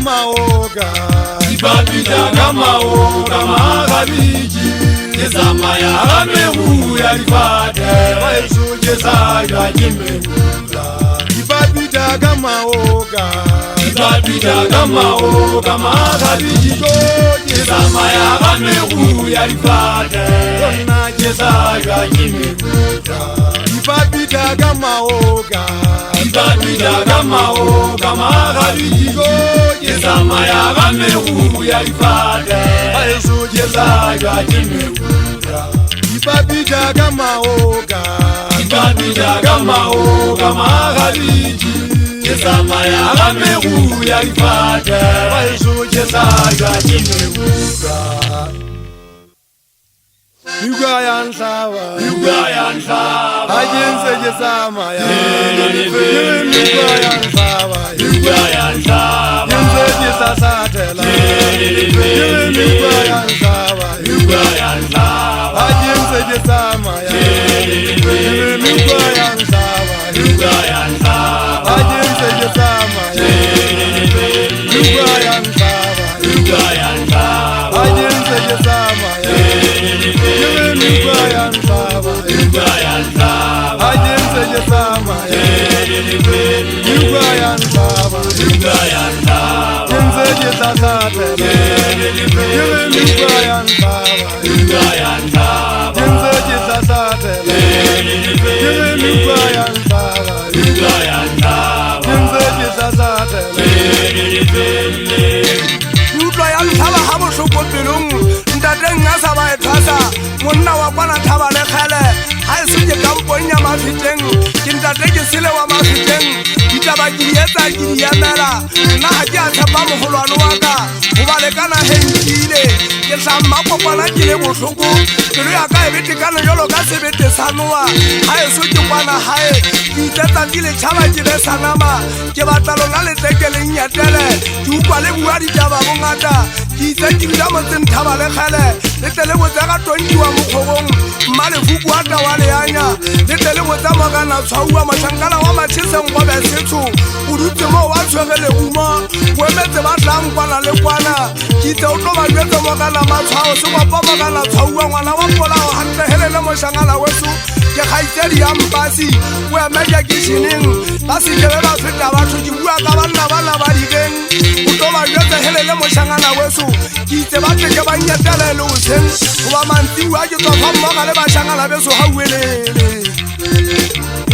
maoga Ibabida kama oga magabiji Kezama ya amehu ya rifade Waesu jeza ya jimekula Ibabida maoga Ibabida kama oga magabiji Kezama ya amehu ya rifade Jeza ya jimekula Ibabida maoga Ibabida kama oga magabiji Kezama ya amehu ya rifade Waesu Jeza ya jimekula Ibabida maoga Ibabida kama oga magabiji Kezama ya amehu ya rifade Waesu Jeza ya jimekula Yugaya nsaba Yugaya nsaba Ajense jesama ya Yugaya nsaba Yugaya nsaba Yense jesasatela Yugaya nsaba Yugaya nsaba Ajense jesama ya Yugaya nsaba Yugaya nsaba Ajense jesama ya Yugaya nsaba Yugaya nsaba Ajense jesama ya Yugaya nsaba Yugaya nsaba Ajense jesama ya Yugaya nsaba Yugaya nsaba Yense jesasatela Yugaya nsaba Yugaya nsaba Yense jesasatela Yugaya nsaba Yugaya nsaba Yense jesasatela Utlwa ya nthaba ha bohloko pelong ntateng a sa ba e thasa monna wa kwana thaba le kgele ha e se ke kampong ya mafiteng ke ntate ke sele wa mafiteng ditaba ke di etsa ke di emela nna ha ke a tshepa mogolwane wa ka go ba le kana henkile ke tla mmakopana ke le bohloko pelo ya ka e betekane jalo ka sebete sa noa ha e so ke kwana hae ke itsetsa ke le tšhaba ke be sa nama ke batla lona letekeleng yatele ke ukwa le bua ditaba bongata ke itse ke dula motseng thaba le kgele le tle le botse ka 20 wa mokgogong mma lefuku wa ta wa leanya le tle le botse mokana tshwaua motlhankana wa matšhiseng go be setho o dutse mo wa tshwege leguma o emetse ba tlang kwana le kwana ke itse o tlo ba jwetse mokana matshwao se kopa mokana tshwaua ngwana wa polao gantegelele mošangala weso ke kgaitsedi ya mpasi o emeja kišeneng ba sekebe ba feta batho ke bua ka banna bana ba digeng o tlo ba jwetse helele mošangana weso ke itse ba teke ba nyetelele oseng goba mantsiwa ke tswafa mmoga le bašangana beso gauelele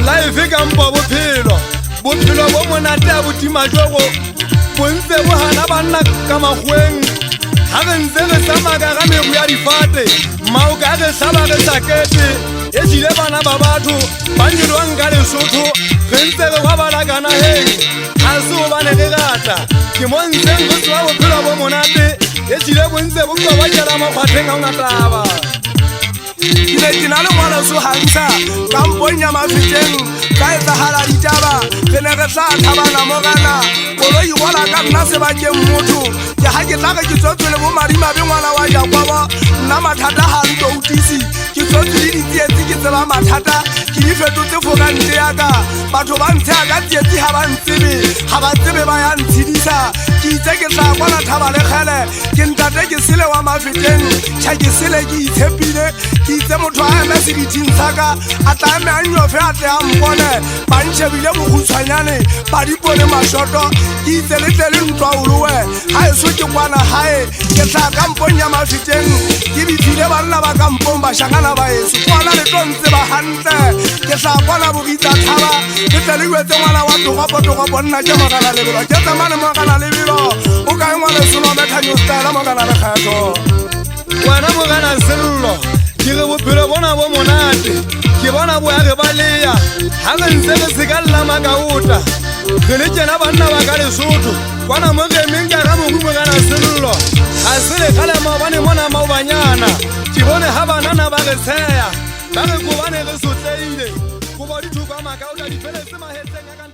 Life ka mpa bophelo bo monate a botimajogo bontse bo hana banna ka magweng ha re ntse re tsamaya ka mebu ya difate mao ka re hlaba re sakete e jile bana ba batho ba nyelwang ka lesotho re ntse re gwabala ka naheng ha se gobane re rata ke mo ntseng go tswa bophelo bo monate e jile bontse bo kwa ba jela makgwatheng a una taba ke ne ke na le ngwaleso gantsha kampong ya mafiteng ka etsagala ditaba re ne re tla thabana mogana koloi gola ka nna sebakeng motho ke ga ke tlaga ke tswetswe le bo madimabe ngwana wa jakwaba nna mathata ga ntoutisi ke tswetswe le ditsietsi ke tseba mathata ke di fetotse fokante ya ka batho ba ntshea ka tsietsi ga ba ntsebe ga ba tsebe ba ya ntshedisa ke itse ke tla kwana thaba le kgele ke ntate ke sele wa mafeteng tšha ke sele ke itshepile ke itse motho a eme sedithing sa ka a tla eme a nyofe a tle a mpone ba ntšhebile bokgutshwanyane ba dipone mašoto ke itse le tle le ntwa olowe ga e so ke kwana gae ke tla kampong ya mafeteng ke bithile banna ba kampong bašakana ba eso kwana le tlo ntse ba gantle ke tla kwana bogitsa thaba le tle le jwetse ngwana wa togopo nna ke mogana lebelo ke tsamane mogana lebelo o kae ngwane seno mekanyostela mogana lekgetho wena mogana sello ke re bophelo bona bo monate ke bona bo ya re baleya ha re ntse re sekalla makaota re le tjena banna ba ka lesotho kwana mo re emeng ka ga mogu mogana sello ga se le kgale maobane mona maobanyana ke bone ha banana ba re tsheya ba re kobane re sotleile go ba dithuka makaota di feletse mahetseng